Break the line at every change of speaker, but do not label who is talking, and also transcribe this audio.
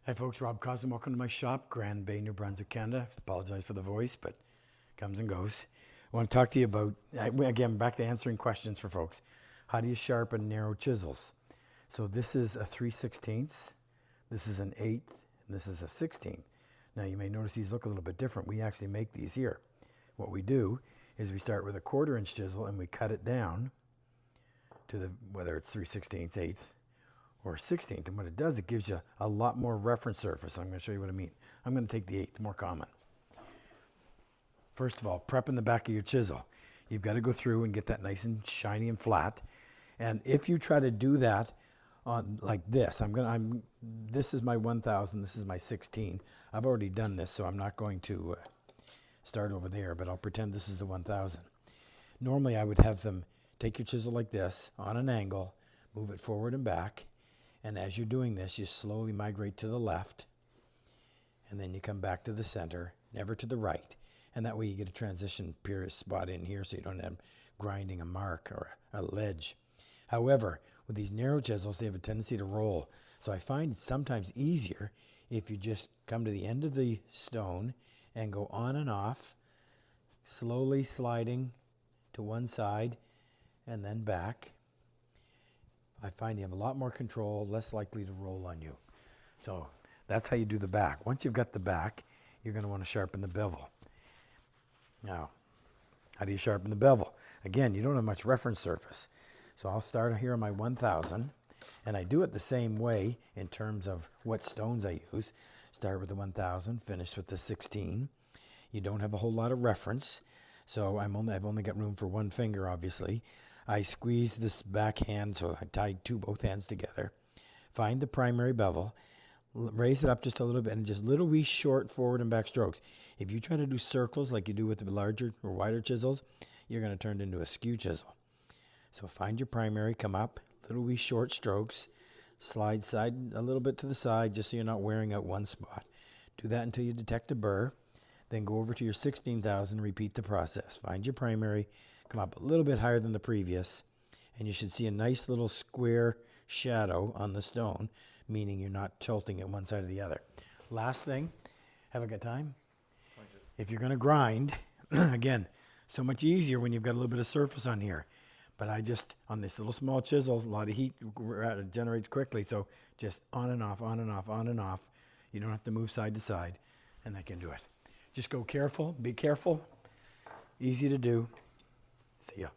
Hi folks, Rob Cosman. Welcome to my shop, Grand Bay, New Brunswick, Canada. Apologize for the voice, but comes and goes. I want to talk to you about, again, back to answering questions for folks. How do you sharpen narrow chisels? So this is a 3/16, this is an 1/8, and this is a 16. Now you may notice these look a little bit different. We actually make these here. What we do is we start with a 1/4" chisel and we cut it down to the, whether it's 3/16, 1/8, or 16th, and what it does, it gives you a lot more reference surface. I'm going to show you what I mean. I'm going to take the 1/8, more common. First of all, prepping the back of your chisel. You've got to go through and get that nice and shiny and flat. And if you try to do that on like this, this is my 1000, this is my 16. I've already done this, so I'm not going to start over there, but I'll pretend this is the 1000. Normally, I would have them take your chisel like this on an angle, move it forward and back. And as you're doing this, you slowly migrate to the left, and then you come back to the center, never to the right. And that way you get a transition period spot in here so you don't end up grinding a mark or a ledge. However, with these narrow chisels, they have a tendency to roll. So I find it's sometimes easier if you just come to the end of the stone and go on and off, slowly sliding to one side and then back. I find you have a lot more control, less likely to roll on you. So that's how you do the back. Once you've got the back, you're going to want to sharpen the bevel. Now, how do you sharpen the bevel? Again, you don't have much reference surface. So I'll start here on my 1000, and I do it the same way in terms of what stones I use. Start with the 1000, finish with the 16. You don't have a whole lot of reference, so I've only got room for one finger, obviously. I squeeze this back hand, so I tied both hands together. Find the primary bevel, raise it up just a little bit, and just little wee short forward and back strokes. If you try to do circles like you do with the larger or wider chisels, you're going to turn it into a skew chisel. So find your primary, come up, little wee short strokes, slide side a little bit to the side just so you're not wearing out one spot. Do that until you detect a burr. Then go over to your 16,000 and repeat the process. Find your primary, come up a little bit higher than the previous, and you should see a nice little square shadow on the stone, meaning you're not tilting it one side or the other. Last thing, have a good time? If you're going to grind, again, so much easier when you've got a little bit of surface on here. But I just, on this little small chisel, a lot of heat generates quickly, so just on and off, on and off, on and off. You don't have to move side to side, and I can do it. Just go careful, be careful, easy to do. See ya.